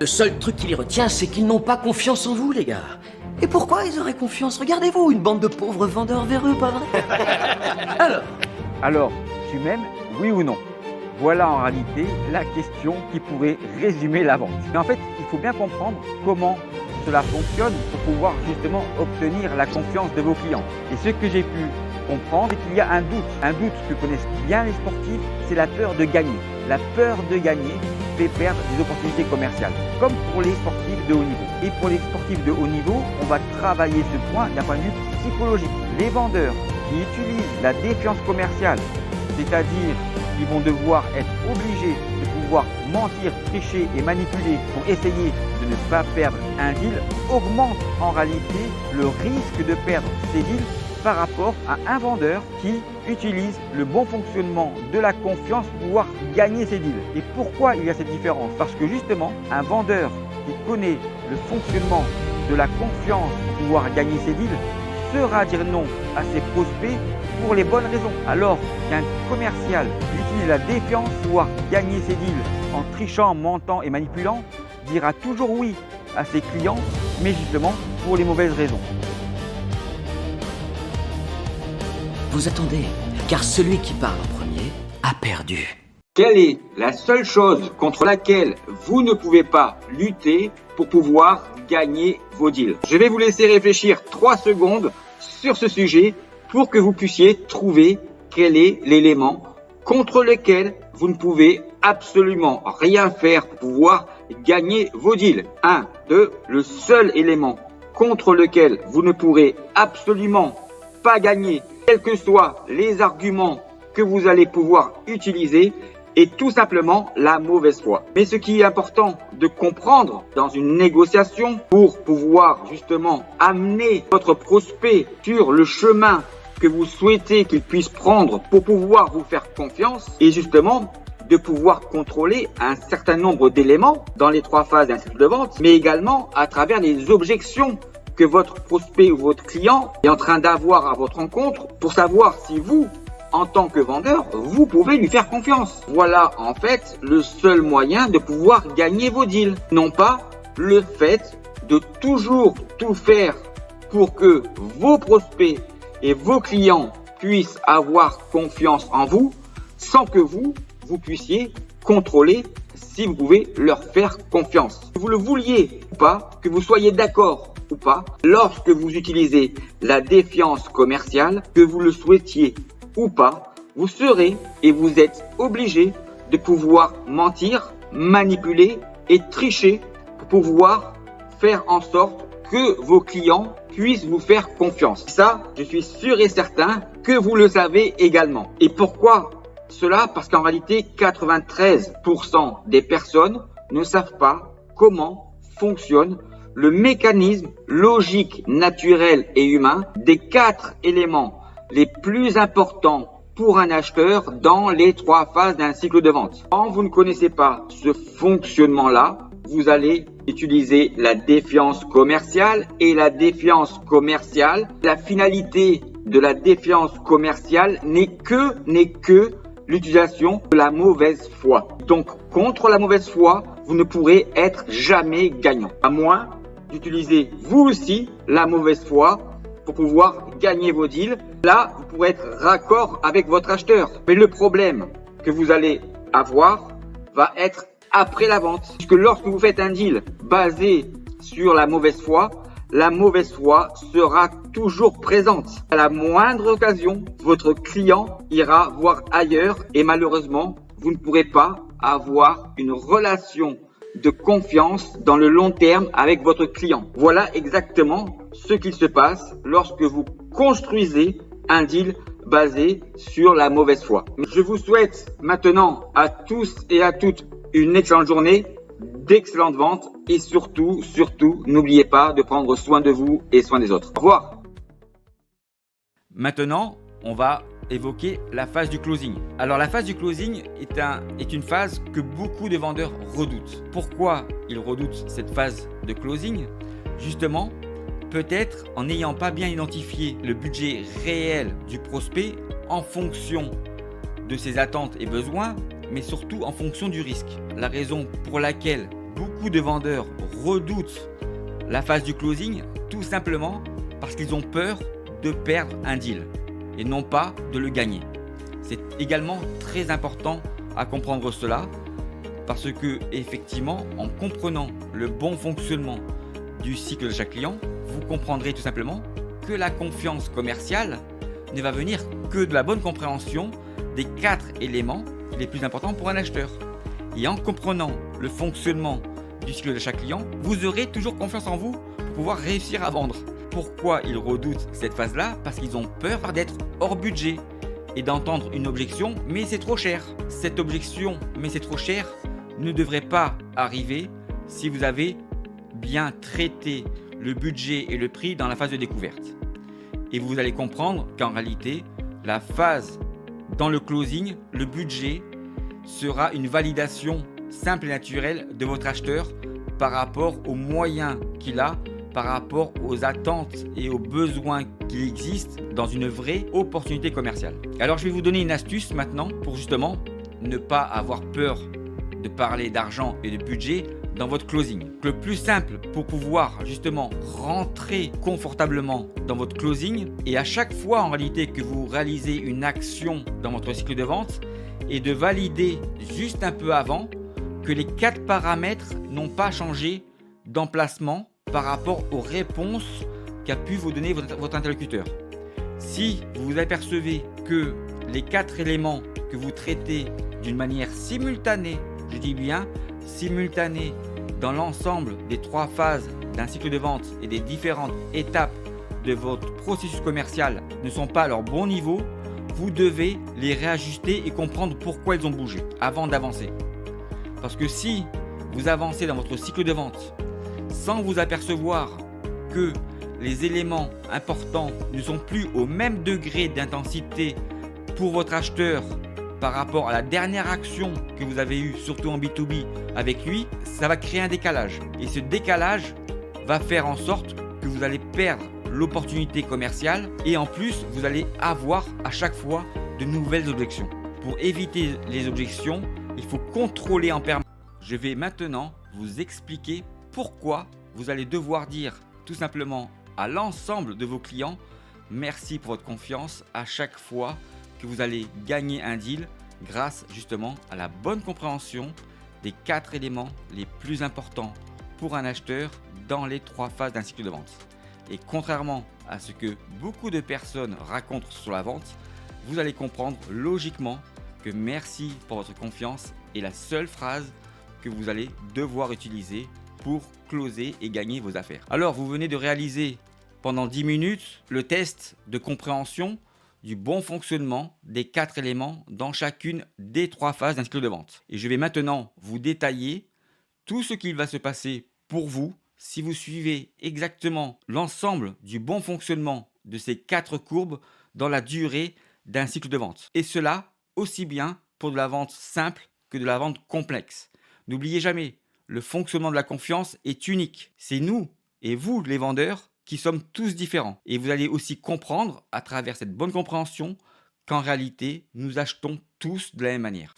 Le seul truc qui les retient, c'est qu'ils n'ont pas confiance en vous, les gars. Et pourquoi ils auraient confiance? Regardez-vous, une bande de pauvres vendeurs véreux, pas vrai? Alors, tu m'aimes, oui ou non? Voilà en réalité la question qui pourrait résumer la vente. Mais en fait, il faut bien comprendre comment cela fonctionne pour pouvoir justement obtenir la confiance de vos clients. Et ce que j'ai pu comprendre, c'est qu'il y a un doute que connaissent bien les sportifs, c'est la peur de gagner. La peur de gagner fait perdre des opportunités commerciales, comme pour les sportifs de haut niveau. Et pour les sportifs de haut niveau, on va travailler ce point d'un point de vue psychologique. Les vendeurs qui utilisent la défiance commerciale, c'est-à-dire qu'ils vont devoir être obligés de pouvoir mentir, tricher et manipuler pour essayer de ne pas perdre un deal, augmentent en réalité le risque de perdre ces deals par rapport à un vendeur qui utilise le bon fonctionnement de la confiance pour pouvoir gagner ses deals. Et pourquoi il y a cette différence? Parce que justement, un vendeur qui connaît le fonctionnement de la confiance pour pouvoir gagner ses deals saura dire non à ses prospects pour les bonnes raisons. Alors qu'un commercial qui utilise la défiance pour pouvoir gagner ses deals en trichant, mentant et manipulant dira toujours oui à ses clients, mais justement pour les mauvaises raisons. Vous attendez, car celui qui parle en premier a perdu. Quelle est la seule chose contre laquelle vous ne pouvez pas lutter pour pouvoir gagner vos deals? Je vais vous laisser réfléchir 3 secondes sur ce sujet pour que vous puissiez trouver quel est l'élément contre lequel vous ne pouvez absolument rien faire pour pouvoir gagner vos deals. 1, 2, le seul élément contre lequel vous ne pourrez absolument pas gagner, quels que soient les arguments que vous allez pouvoir utiliser, est tout simplement la mauvaise foi. Mais ce qui est important de comprendre dans une négociation pour pouvoir justement amener votre prospect sur le chemin que vous souhaitez qu'il puisse prendre pour pouvoir vous faire confiance, et justement de pouvoir contrôler un certain nombre d'éléments dans les 3 phases d'un cycle de vente, mais également à travers les objections que votre prospect ou votre client est en train d'avoir à votre rencontre pour savoir si vous, en tant que vendeur, vous pouvez lui faire confiance. Voilà en fait le seul moyen de pouvoir gagner vos deals. Non pas le fait de toujours tout faire pour que vos prospects et vos clients puissent avoir confiance en vous sans que vous puissiez contrôler si vous pouvez leur faire confiance. Que vous le vouliez ou pas, que vous soyez d'accord ou pas, lorsque vous utilisez la défiance commerciale, que vous le souhaitiez ou pas, vous serez et vous êtes obligé de pouvoir mentir, manipuler et tricher pour pouvoir faire en sorte que vos clients puissent vous faire confiance. Ça, je suis sûr et certain que vous le savez également. Et pourquoi cela? Parce qu'en réalité, 93% des personnes ne savent pas comment fonctionne le mécanisme logique, naturel et humain des 4 éléments les plus importants pour un acheteur dans les 3 phases d'un cycle de vente. Quand vous ne connaissez pas ce fonctionnement-là, vous allez utiliser la défiance commerciale, et la défiance commerciale, la finalité de la défiance commerciale n'est que l'utilisation de la mauvaise foi. Donc, contre la mauvaise foi, vous ne pourrez être jamais gagnant, à moins d'utiliser vous aussi la mauvaise foi pour pouvoir gagner vos deals. Là, vous pourrez être raccord avec votre acheteur. Mais le problème que vous allez avoir va être après la vente. Puisque lorsque vous faites un deal basé sur la mauvaise foi sera toujours présente. À la moindre occasion, votre client ira voir ailleurs et malheureusement, vous ne pourrez pas avoir une relation de confiance dans le long terme avec votre client. Voilà exactement ce qu'il se passe lorsque vous construisez un deal basé sur la mauvaise foi. Je vous souhaite maintenant à tous et à toutes une excellente journée, d'excellentes ventes et surtout, n'oubliez pas de prendre soin de vous et soin des autres. Au revoir. Maintenant, on va évoquer la phase du closing. Alors la phase du closing est une phase que beaucoup de vendeurs redoutent. Pourquoi ils redoutent cette phase de closing? Justement, peut-être en n'ayant pas bien identifié le budget réel du prospect en fonction de ses attentes et besoins, mais surtout en fonction du risque. La raison pour laquelle beaucoup de vendeurs redoutent la phase du closing tout simplement parce qu'ils ont peur de perdre un deal et non pas de le gagner. C'est également très important à comprendre cela parce que effectivement, en comprenant le bon fonctionnement du cycle de chaque client, vous comprendrez tout simplement que la confiance commerciale ne va venir que de la bonne compréhension des 4 éléments les plus importants pour un acheteur. Et en comprenant le fonctionnement du cycle de chaque client, vous aurez toujours confiance en vous pour pouvoir réussir à vendre. Pourquoi ils redoutent cette phase-là? Parce qu'ils ont peur d'être hors budget et d'entendre une objection « mais c'est trop cher ». Cette objection « mais c'est trop cher » ne devrait pas arriver si vous avez bien traité le budget et le prix dans la phase de découverte. Et vous allez comprendre qu'en réalité, la phase dans le closing, le budget sera une validation simple et naturelle de votre acheteur par rapport aux moyens qu'il a, par rapport aux attentes et aux besoins qui existent dans une vraie opportunité commerciale. Alors je vais vous donner une astuce maintenant pour justement ne pas avoir peur de parler d'argent et de budget dans votre closing. Le plus simple pour pouvoir justement rentrer confortablement dans votre closing et à chaque fois en réalité que vous réalisez une action dans votre cycle de vente et de valider juste un peu avant que les 4 paramètres n'ont pas changé d'emplacement par rapport aux réponses qu'a pu vous donner votre interlocuteur. Si vous vous apercevez que les 4 éléments que vous traitez d'une manière simultanée, je dis bien simultanée, dans l'ensemble des 3 phases d'un cycle de vente et des différentes étapes de votre processus commercial ne sont pas à leur bon niveau, vous devez les réajuster et comprendre pourquoi ils ont bougé avant d'avancer. Parce que si vous avancez dans votre cycle de vente sans vous apercevoir que les éléments importants ne sont plus au même degré d'intensité pour votre acheteur par rapport à la dernière action que vous avez eue, surtout en B2B avec lui, ça va créer un décalage. Et ce décalage va faire en sorte que vous allez perdre l'opportunité commerciale et en plus, vous allez avoir à chaque fois de nouvelles objections. Pour éviter les objections, il faut contrôler en permanence. Je vais maintenant vous expliquer pourquoi vous allez devoir dire tout simplement à l'ensemble de vos clients merci pour votre confiance à chaque fois que vous allez gagner un deal grâce justement à la bonne compréhension des 4 éléments les plus importants pour un acheteur dans les 3 phases d'un cycle de vente. Et contrairement à ce que beaucoup de personnes racontent sur la vente, vous allez comprendre logiquement que merci pour votre confiance est la seule phrase que vous allez devoir utiliser pour closer et gagner vos affaires. Alors, vous venez de réaliser pendant 10 minutes le test de compréhension du bon fonctionnement des 4 éléments dans chacune des 3 phases d'un cycle de vente. Et je vais maintenant vous détailler tout ce qu'il va se passer pour vous si vous suivez exactement l'ensemble du bon fonctionnement de ces 4 courbes dans la durée d'un cycle de vente. Et cela aussi bien pour de la vente simple que de la vente complexe. N'oubliez jamais, le fonctionnement de la confiance est unique. C'est nous et vous, les vendeurs, qui sommes tous différents. Et vous allez aussi comprendre, à travers cette bonne compréhension, qu'en réalité, nous achetons tous de la même manière.